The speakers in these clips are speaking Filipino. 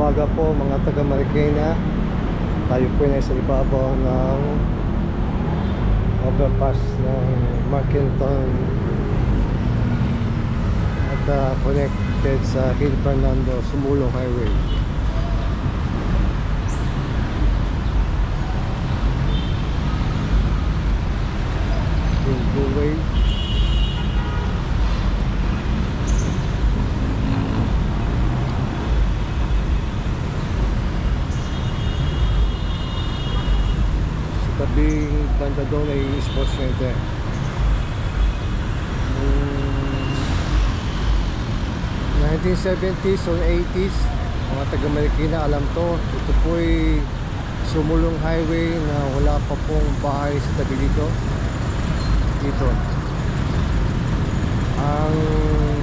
umaga po mga taga Marikina. Tayo po na sa ibabaw ng overpass ng Markenton at connected sa Hill Fernando Sumulong Highway. Yung Blue Way. Tabing banda doon ay sports center. 1970s or 80s, mga taga Marikina alam to. Ito po ay Sumulong Highway na wala pa pong bahay sa tabi dito. Ang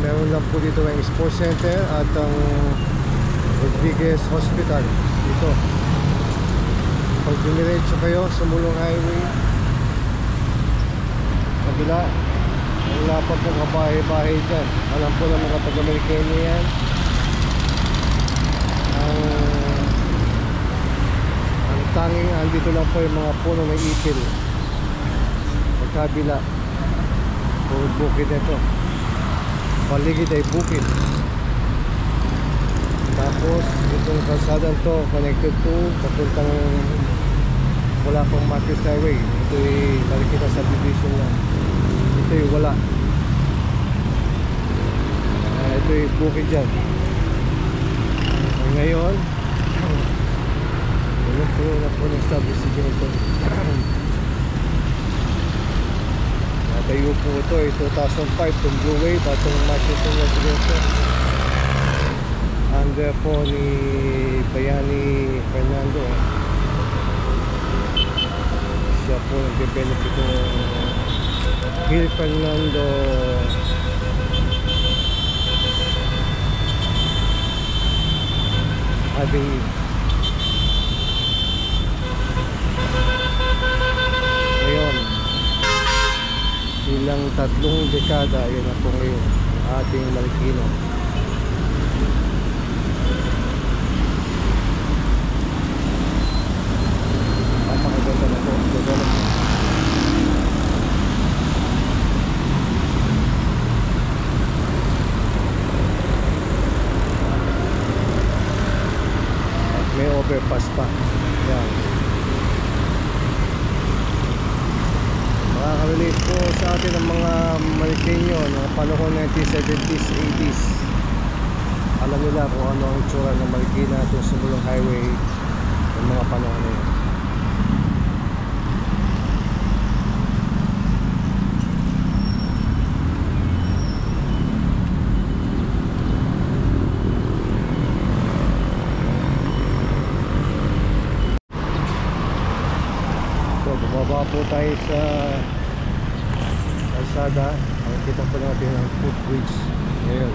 meron lang po dito ay sports center at ang Rodriguez Hospital dito. Pag dumiretso kayo sa Sumulong Highway, kabila, wala pa pong kabahay-bahay dyan. Alam po ng mga taga-Marikina yan. Ang tanging andito lang po yung mga puno ng ipil. Pagkabila, puro bukid na ito. Paligid ay bukid. Tapos itong kalsadang to connected to papuntang wala pang Marquez Highway. Ito ay Marikina subdivision lang. Ito ay wala. Ito ay bukid dyan. Ngayon ano po na po na-establish ito. Natayo po ito ay 2005 itong Blue Way batong Marquez Residential under po ni Bayani Fernando. Siya po nag-benefit ng Hill Fernando Avenue. Ngayon ilang 3 dekada yun na po ngayon ating Marikina. Napakaganda na po development. At may overpass pa. Yan. Makaka-relate po sa atin ang mga Marikenyo ng panahon 1970s, 80s. Alam nila kung ano ang itsura ng Marikina at yung Sumulong Highway ng mga panahon na yun. Bumaba po tayo sa kalsada. Kita po natin ang footbridge ngayon.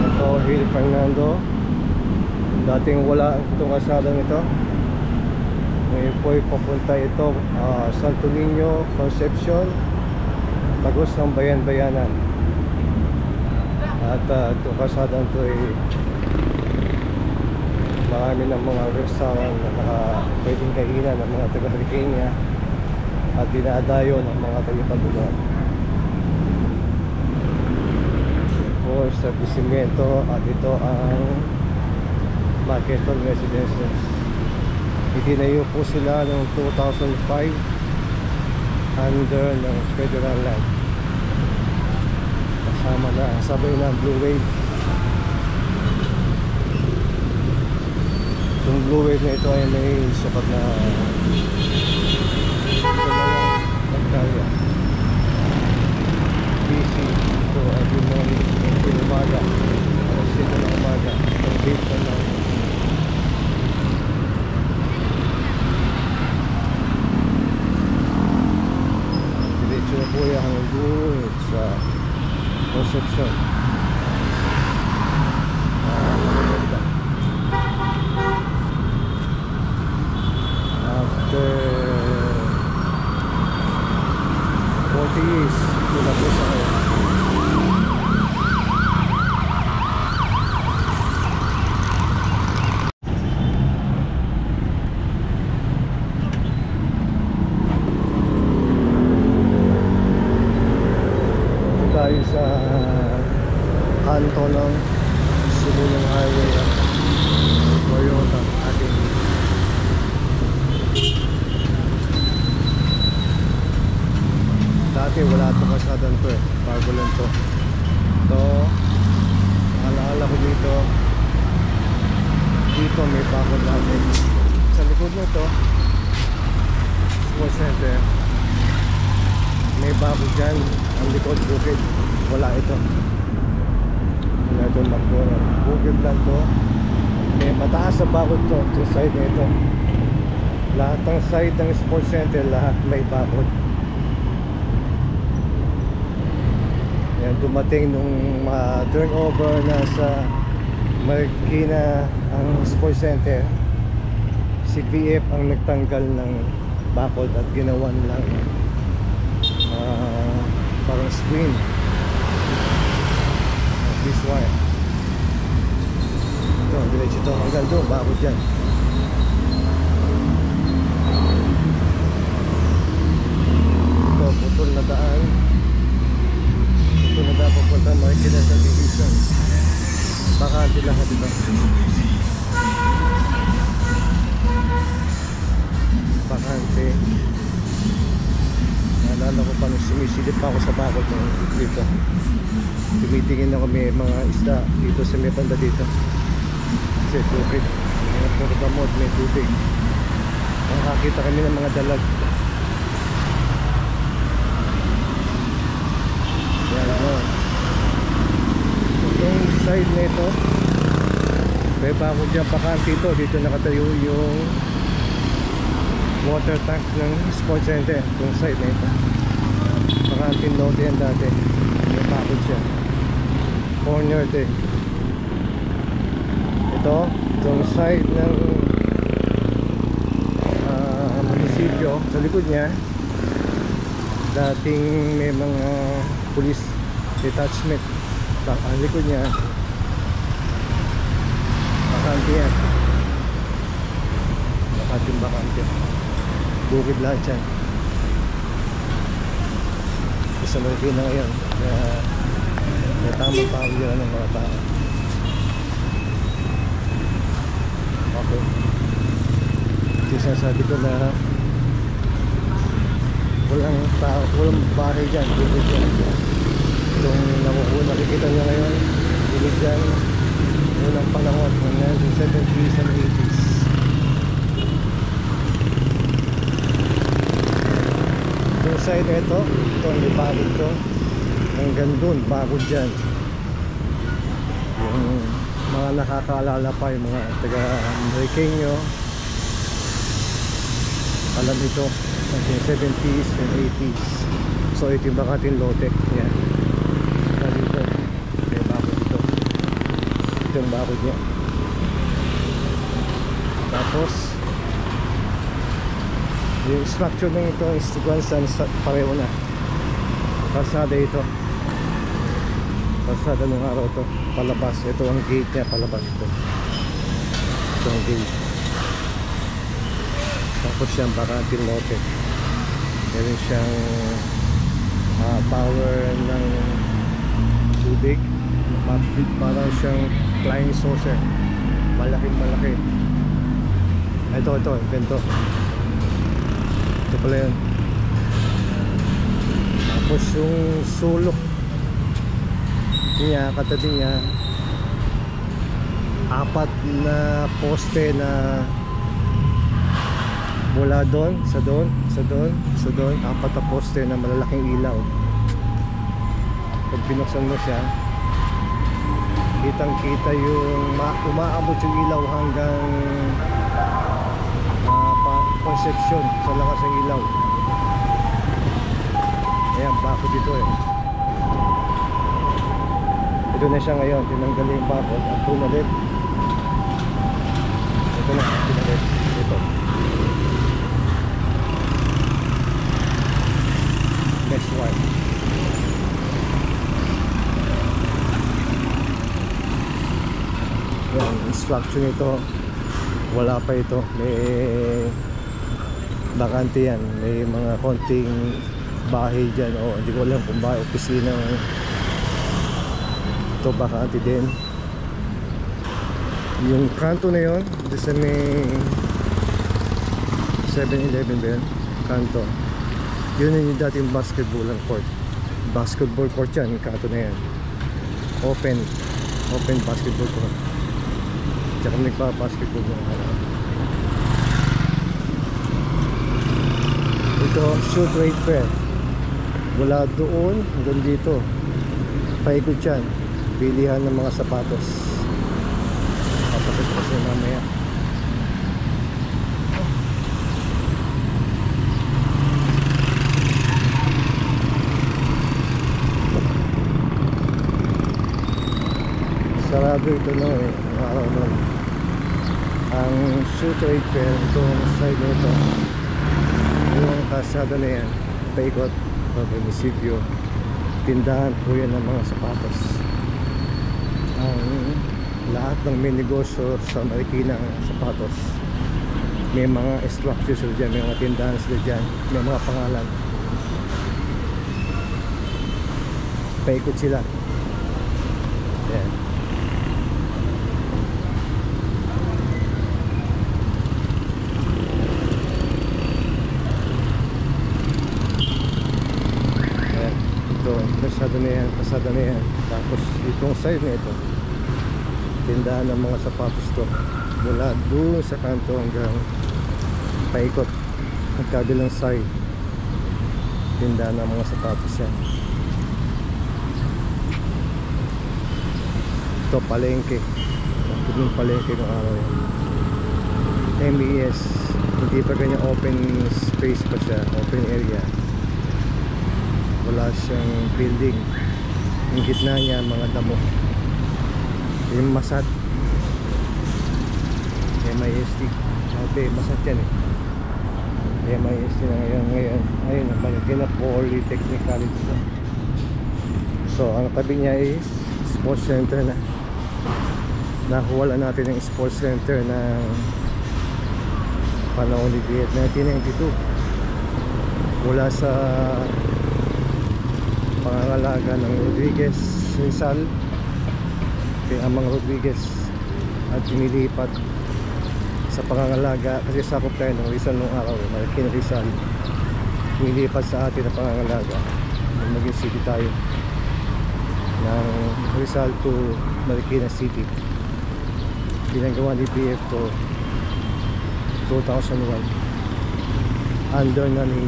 Ito Hill Fernando. Dating wala itong kalsada nito. Ngayon po ay papunta ito Santo Niño, Concepcion, tagos ng bayan-bayanan. At itong kalsada ito ay marami ng mga restaurant na pwedeng kainan ng mga taga-Marikina at dinadayo ng mga taga-Pagulong. O establishmento at ito ang Markenton Residences. Itinayo po sila noong 2005 under ng federal land. Kasama na sabay ng Blue Way. Yung Blue Wave na ito ay may sapat na dalawang hektarya. DC ito at yung mga umaga alas 7 ng umaga ang date pa lang. Diretso na po yan hanggang sa Concepcion. After 40 years, mula po sa kayo. kanto ng Sumunong Highway at Toyota ating dati wala ito kasadan to bago lang to. So alaala ko dito may bakod natin sa likod nito sports center. May bakod dyan ang likod bukid, wala ito, wala ito McDonald's, bukid lang to. May mataas sa bakod to, yung side na ito, lahat ng side ng sports center lahat may bakod. Yan, dumating nung turnover na sa Marikina ang sports center, si BF ang nagtanggal ng bakod at ginawan lang parang screen this wire. Ito, diretso ito hanggang doon, bakod dyan. Ito, putol na daan papunta Marikina sa division. Bakante lahat ito. Bakante. Naalala ko pa nung sumisilip pa ako sa bakod ng dito. Tumitingin ako, may mga isda dito sa may banda dito. Kasi tubig. May purgamot, may tubig. Nakakita kami ng mga dalag. Yan o. Itong side na ito, may bakod dyan bakante ito. Dito nakatayo yung water tank ng sports center. Itong side na ito bakanting lote yan dati, may bakod siya, corner din. Itong side ng munisipyo, sa likod niya dating may mga police detachment. Ang likod niya bakante yan, bakante bukid lahat yan. Sa Marikina ngayon may tamang pamilya ng mga tao. Okay, ito sinasabi ko na walang tao, walang bahay dyan, bukid dyan. Itong nakikita nyo ngayon, bukid dyan unang panahon ng 1970s and 80s. Yung side na ito may bakod to hanggang dun, bakod dyan. Yung mga nakakaalala pa, yung mga taga Marikina, alam ito 1970s and 80s. So ito yung bakating lote yan. Dito may bakod dito, ito yung bakod niya. Tapos yung structure ng ito is pareho na kalsada ito, kalsada nung araw ito palabas. Ito ang gate niya, palabas ito ang gate. Tapos siyang bakanting lote, meron siyang power ng tubig, parang siyang flying saucer, malaking malaki. Ito ganito. Ito pala yun. Tapos yung sulok niya, katabi niya, 4 na poste na mula doon, sa doon, 4 na poste na malalaking ilaw. Pag binuksan mo siya, kitang kita yung umaabot yung ilaw hanggang Concepcion sa lakas ng ilaw. Ayan, bakod dito ito na siya ngayon, tinanggal yung bakod at pumalit. Ito na, pumalit ito. Next one. Yan, instruction ito wala pa ito, may bakante yan, may mga konting bahay dyan, o hindi ko alam kung bahay, opisina Ito bakante din. Yung kanto na yun, doon sa may 7-Eleven ba yun? Kanto. Yun yung dating basketball court. Basketball court yan, yung kanto na yan. Open basketball court. Tsaka nagpa-basketball ng araw. Ito, shoe trade fair. Mula doon hanggang dito. Paikot yan. Bilihan ng mga sapatos. Papakit kasi mamaya. Sarado ito no eh, ang araw nun. Ang shoe trade fair, itong side na ito, yung kasada na yan, paikot, munisipyo, tindahan po yan ng mga sapatos. Ang lahat ng may negosyo sa Marikina sapatos, may mga structures sila dyan, may mga tindahan sila dyan, may mga pangalan. Paikot sila. Yan. Pasada na yan. Tapos itong side na ito, tindahan ng mga sapatos to, mula doon sa kanto hanggang paikot ang kabilang side, tindahan ng mga sapatos yan. Ito palengke, ito yung palengke ng araw yan. MES, hindi pa ganyan open space pa siya, open area. Wala siyang building. Yung gitna niya mga damo. Yung Masat, MIST. Okay, Masat yan eh. MIST na ngayon. Ayun, Marikina Polytechnic College na. So ang tabi niya is sports center na. Nakuwala natin yung sports center na panahon ni 1992. Mula sa pangangalaga ng Rodriguez Rizal kay Amang Rodriguez at pinilipat sa pangangalaga kasi sakop tayo ng Rizal nung araw, Marikina Rizal, pinilipat sa atin na pangangalaga nung maging city tayo ng Rizal to Marikina City. Ginagawa ni BF to 2001 under na ni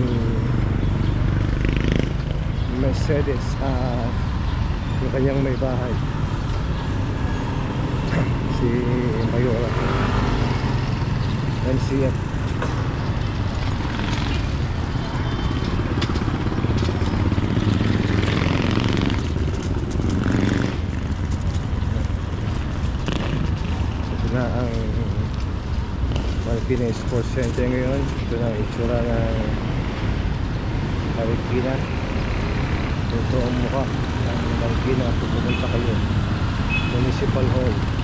Mercedes, yung kanyang may bahay, si Mayora MCF. Ito na ang Marikina Sports Center ngayon. Ito na ang itsura ng Marikina. Ito ang mukha ng Marikina kung pumunta kayo. Municipal Hall.